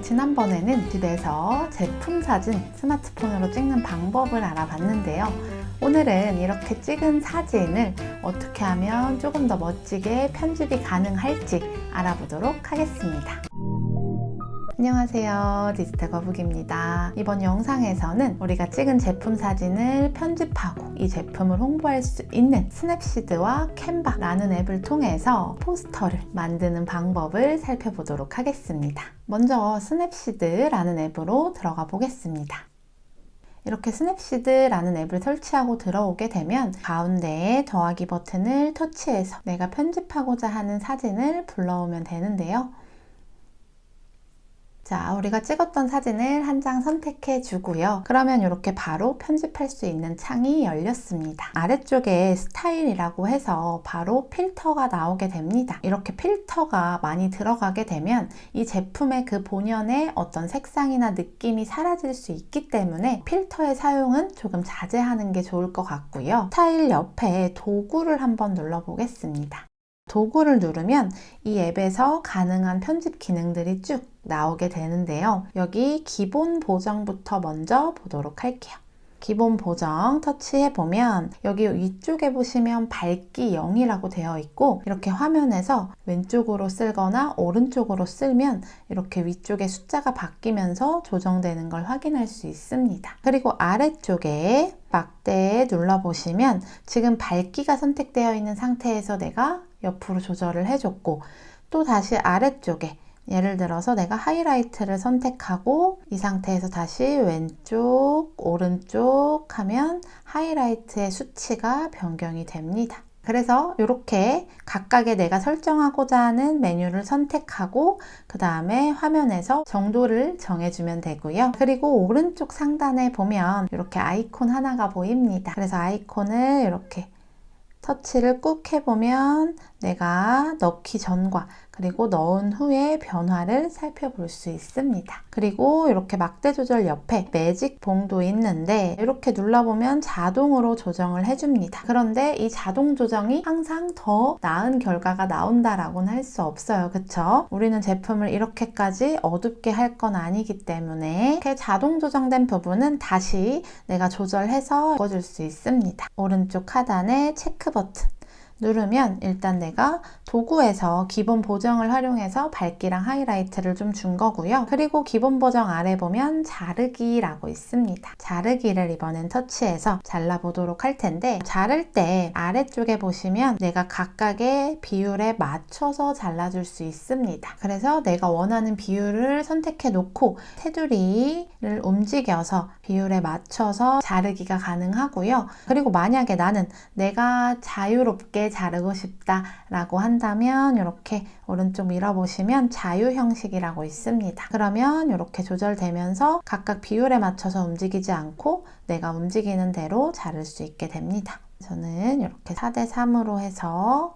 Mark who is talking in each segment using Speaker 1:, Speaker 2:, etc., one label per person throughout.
Speaker 1: 지난번에는 집에서 제품 사진 스마트폰으로 찍는 방법을 알아봤는데요. 오늘은 이렇게 찍은 사진을 어떻게 하면 조금 더 멋지게 편집이 가능할지 알아보도록 하겠습니다. 안녕하세요, 디지털 거북입니다. 이번 영상에서는 우리가 찍은 제품 사진을 편집하고 이 제품을 홍보할 수 있는 스냅시드와 캔바라는 앱을 통해서 포스터를 만드는 방법을 살펴보도록 하겠습니다. 먼저 스냅시드라는 앱으로 들어가 보겠습니다. 이렇게 스냅시드라는 앱을 설치하고 들어오게 되면 가운데에 더하기 버튼을 터치해서 내가 편집하고자 하는 사진을 불러오면 되는데요. 자, 우리가 찍었던 사진을 한 장 선택해 주고요. 그러면 이렇게 바로 편집할 수 있는 창이 열렸습니다. 아래쪽에 스타일이라고 해서 바로 필터가 나오게 됩니다. 이렇게 필터가 많이 들어가게 되면 이 제품의 그 본연의 어떤 색상이나 느낌이 사라질 수 있기 때문에 필터의 사용은 조금 자제하는 게 좋을 것 같고요. 스타일 옆에 도구를 한번 눌러 보겠습니다. 도구를 누르면 이 앱에서 가능한 편집 기능들이 쭉 나오게 되는데요. 여기 기본 보정부터 먼저 보도록 할게요. 기본 보정 터치해 보면 여기 위쪽에 보시면 밝기 0이라고 되어 있고 이렇게 화면에서 왼쪽으로 쓸거나 오른쪽으로 쓸면 이렇게 위쪽에 숫자가 바뀌면서 조정되는 걸 확인할 수 있습니다. 그리고 아래쪽에 막대에 눌러보시면 지금 밝기가 선택되어 있는 상태에서 내가 옆으로 조절을 해줬고 또 다시 아래쪽에 예를 들어서 내가 하이라이트를 선택하고 이 상태에서 다시 왼쪽, 오른쪽 하면 하이라이트의 수치가 변경이 됩니다. 그래서 이렇게 각각의 내가 설정하고자 하는 메뉴를 선택하고 그 다음에 화면에서 정도를 정해주면 되고요. 그리고 오른쪽 상단에 보면 이렇게 아이콘 하나가 보입니다. 그래서 아이콘을 이렇게 터치를 꾹 해보면 내가 넣기 전과 그리고 넣은 후의 변화를 살펴볼 수 있습니다. 그리고 이렇게 막대 조절 옆에 매직 봉도 있는데 이렇게 눌러보면 자동으로 조정을 해줍니다. 그런데 이 자동 조정이 항상 더 나은 결과가 나온다라고는 할 수 없어요. 그쵸? 우리는 제품을 이렇게까지 어둡게 할 건 아니기 때문에 이렇게 자동 조정된 부분은 다시 내가 조절해서 바꿔줄 수 있습니다. 오른쪽 하단에 체크 버튼 누르면 일단 내가 도구에서 기본 보정을 활용해서 밝기랑 하이라이트를 좀 준 거고요. 그리고 기본 보정 아래 보면 자르기라고 있습니다. 자르기를 이번엔 터치해서 잘라보도록 할 텐데 자를 때 아래쪽에 보시면 내가 각각의 비율에 맞춰서 잘라줄 수 있습니다. 그래서 내가 원하는 비율을 선택해 놓고 테두리를 움직여서 비율에 맞춰서 자르기가 가능하고요. 그리고 만약에 나는 내가 자유롭게 자르고 싶다라고 한다면 이렇게 오른쪽 밀어보시면 자유 형식이라고 있습니다. 그러면 이렇게 조절되면서 각각 비율에 맞춰서 움직이지 않고 내가 움직이는 대로 자를 수 있게 됩니다. 저는 이렇게 4:3으로 해서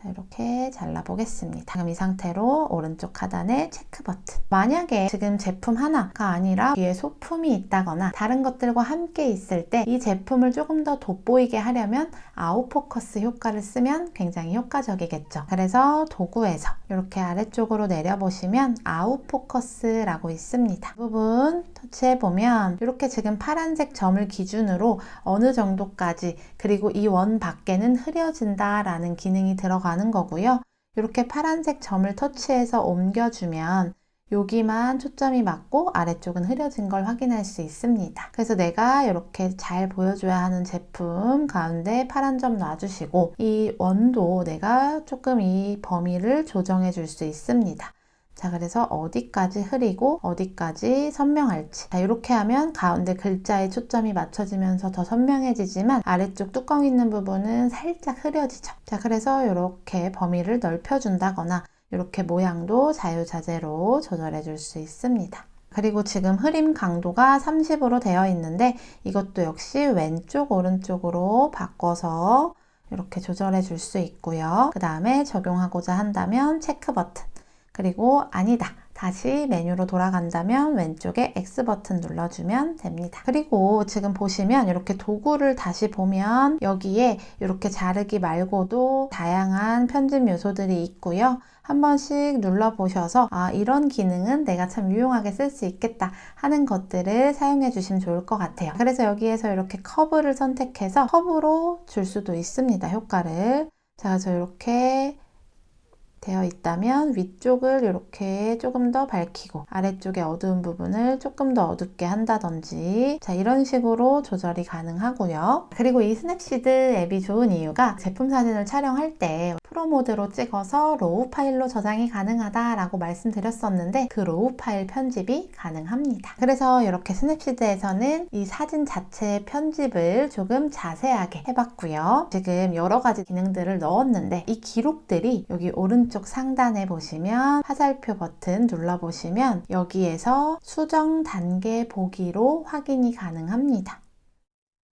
Speaker 1: 이렇게 잘라보겠습니다. 지금 이 상태로 오른쪽 하단에 체크 버튼. 만약에 지금 제품 하나가 아니라 뒤에 소품이 있다거나 다른 것들과 함께 있을 때 이 제품을 조금 더 돋보이게 하려면 아웃포커스 효과를 쓰면 굉장히 효과적이겠죠. 그래서 도구에서 이렇게 아래쪽으로 내려보시면 아웃포커스라고 있습니다. 이 부분 터치해보면 이렇게 지금 파란색 점을 기준으로 어느 정도까지 그리고 이 원 밖에는 흐려진다라는 기능이 들어가는 거고요. 이렇게 파란색 점을 터치해서 옮겨주면 여기만 초점이 맞고 아래쪽은 흐려진 걸 확인할 수 있습니다. 그래서 내가 이렇게 잘 보여줘야 하는 제품 가운데 파란 점 놔주시고 이 원도 내가 조금 이 범위를 조정해 줄 수 있습니다. 자, 그래서 어디까지 흐리고 어디까지 선명할지. 자, 이렇게 하면 가운데 글자에 초점이 맞춰지면서 더 선명해지지만 아래쪽 뚜껑 있는 부분은 살짝 흐려지죠. 자, 그래서 이렇게 범위를 넓혀준다거나 이렇게 모양도 자유자재로 조절해 줄 수 있습니다. 그리고 지금 흐림 강도가 30으로 되어 있는데 이것도 역시 왼쪽 오른쪽으로 바꿔서 이렇게 조절해 줄 수 있고요. 그 다음에 적용하고자 한다면 체크 버튼. 그리고 아니다. 다시 메뉴로 돌아간다면 왼쪽에 X 버튼 눌러주면 됩니다. 그리고 지금 보시면 이렇게 도구를 다시 보면 여기에 이렇게 자르기 말고도 다양한 편집 요소들이 있고요. 한 번씩 눌러보셔서 이런 기능은 내가 참 유용하게 쓸 수 있겠다 하는 것들을 사용해 주시면 좋을 것 같아요. 그래서 여기에서 이렇게 커브를 선택해서 커브로 줄 수도 있습니다. 효과를. 자, 그래서 이렇게 되어 있다면 위쪽을 이렇게 조금 더 밝히고 아래쪽에 어두운 부분을 조금 더 어둡게 한다든지, 자, 이런 식으로 조절이 가능하고요. 그리고 이 스냅시드 앱이 좋은 이유가 제품 사진을 촬영할 때 프로 모드로 찍어서 로우 파일로 저장이 가능하다라고 말씀드렸었는데 그 로우 파일 편집이 가능합니다. 그래서 이렇게 스냅시드에서는 이 사진 자체의 편집을 조금 자세하게 해봤고요. 지금 여러 가지 기능들을 넣었는데 이 기록들이 여기 오른쪽 상단에 보시면 화살표 버튼 눌러보시면 여기에서 수정 단계 보기로 확인이 가능합니다.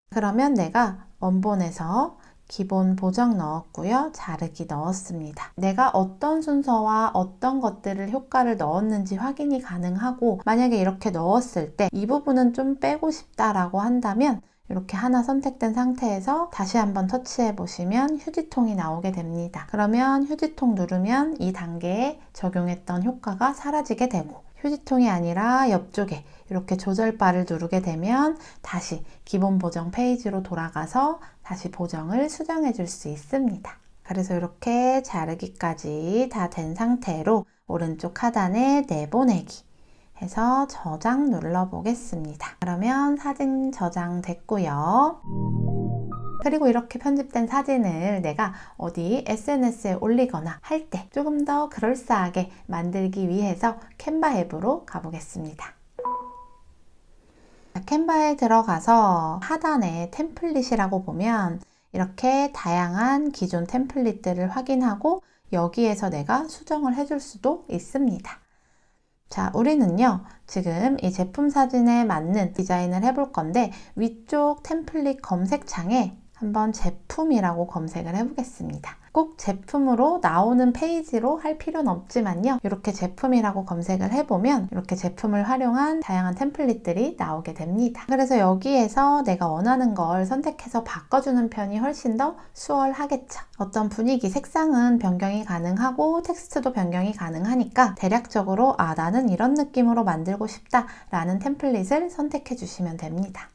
Speaker 1: 그러면 내가 원본에서 기본 보정 넣었고요. 자르기 넣었습니다. 내가 어떤 순서와 어떤 것들을 효과를 넣었는지 확인이 가능하고, 만약에 이렇게 넣었을 때 이 부분은 좀 빼고 싶다라고 한다면 이렇게 하나 선택된 상태에서 다시 한번 터치해 보시면 휴지통이 나오게 됩니다. 그러면 휴지통 누르면 이 단계에 적용했던 효과가 사라지게 되고, 휴지통이 아니라 옆쪽에 이렇게 조절바를 누르게 되면 다시 기본 보정 페이지로 돌아가서 다시 보정을 수정해 줄 수 있습니다. 그래서 이렇게 자르기까지 다 된 상태로 오른쪽 하단에 내보내기 해서 저장 눌러 보겠습니다. 그러면 사진 저장 됐고요. 그리고 이렇게 편집된 사진을 내가 어디 SNS에 올리거나 할 때 조금 더 그럴싸하게 만들기 위해서 캔바 앱으로 가보겠습니다. 캔바에 들어가서 하단에 템플릿이라고 보면 이렇게 다양한 기존 템플릿들을 확인하고 여기에서 내가 수정을 해줄 수도 있습니다. 자, 우리는요, 지금 이 제품 사진에 맞는 디자인을 해볼 건데 위쪽 템플릿 검색창에 한번 제품이라고 검색을 해보겠습니다. 꼭 제품으로 나오는 페이지로 할 필요는 없지만요. 이렇게 제품이라고 검색을 해보면 이렇게 제품을 활용한 다양한 템플릿들이 나오게 됩니다. 그래서 여기에서 내가 원하는 걸 선택해서 바꿔주는 편이 훨씬 더 수월하겠죠. 어떤 분위기, 색상은 변경이 가능하고 텍스트도 변경이 가능하니까 대략적으로 나는 이런 느낌으로 만들고 싶다 라는 템플릿을 선택해 주시면 됩니다.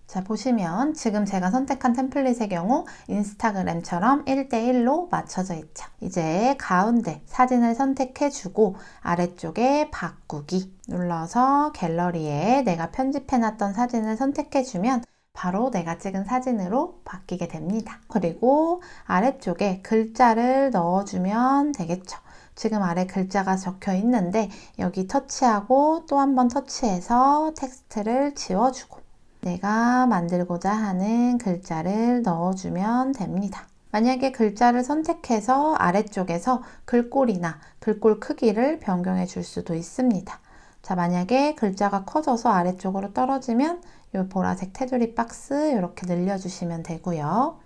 Speaker 1: 자, 보시면 지금 제가 선택한 템플릿의 경우 인스타그램처럼 1대1로 맞춰져 있죠. 이제 가운데 사진을 선택해 주고 아래쪽에 바꾸기 눌러서 갤러리에 내가 편집해 놨던 사진을 선택해 주면 바로 내가 찍은 사진으로 바뀌게 됩니다. 그리고 아래쪽에 글자를 넣어주면 되겠죠. 지금 아래 글자가 적혀 있는데 여기 터치하고 또 한 번 터치해서 텍스트를 지워주고 내가 만들고자 하는 글자를 넣어주면 됩니다. 만약에 글자를 선택해서 아래쪽에서 글꼴이나 글꼴 크기를 변경해 줄 수도 있습니다. 자, 만약에 글자가 커져서 아래쪽으로 떨어지면 이 보라색 테두리 박스 이렇게 늘려주시면 되고요.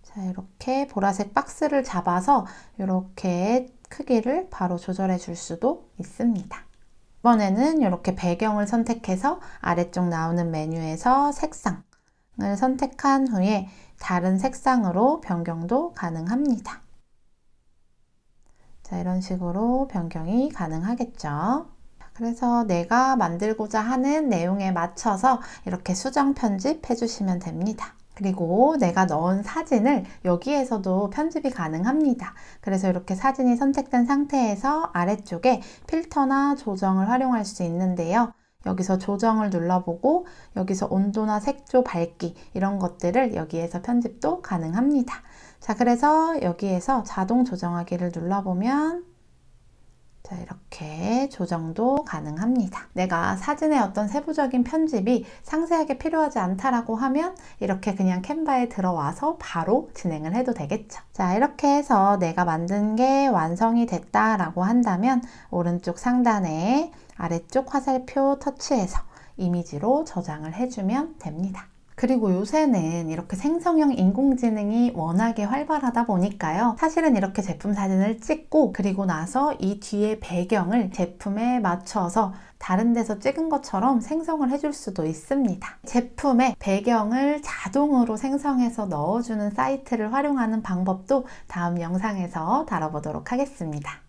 Speaker 1: 자, 이렇게 보라색 박스를 잡아서 이렇게 크기를 바로 조절해 줄 수도 있습니다. 이번에는 이렇게 배경을 선택해서 아래쪽 나오는 메뉴에서 색상을 선택한 후에 다른 색상으로 변경도 가능합니다. 자, 이런 식으로 변경이 가능하겠죠. 그래서 내가 만들고자 하는 내용에 맞춰서 이렇게 수정 편집해 주시면 됩니다. 그리고 내가 넣은 사진을 여기에서도 편집이 가능합니다. 그래서 이렇게 사진이 선택된 상태에서 아래쪽에 필터나 조정을 활용할 수 있는데요. 여기서 조정을 눌러보고 여기서 온도나 색조, 밝기 이런 것들을 여기에서 편집도 가능합니다. 자, 그래서 여기에서 자동 조정하기를 눌러보면 자, 이렇게 조정도 가능합니다. 내가 사진의 어떤 세부적인 편집이 상세하게 필요하지 않다라고 하면 이렇게 그냥 캔바에 들어와서 바로 진행을 해도 되겠죠. 자, 이렇게 해서 내가 만든 게 완성이 됐다라고 한다면 오른쪽 상단에 아래쪽 화살표 터치해서 이미지로 저장을 해주면 됩니다. 그리고 요새는 이렇게 생성형 인공지능이 워낙에 활발하다 보니까요. 사실은 이렇게 제품 사진을 찍고 그리고 나서 이 뒤에 배경을 제품에 맞춰서 다른 데서 찍은 것처럼 생성을 해줄 수도 있습니다. 제품의 배경을 자동으로 생성해서 넣어주는 사이트를 활용하는 방법도 다음 영상에서 다뤄보도록 하겠습니다.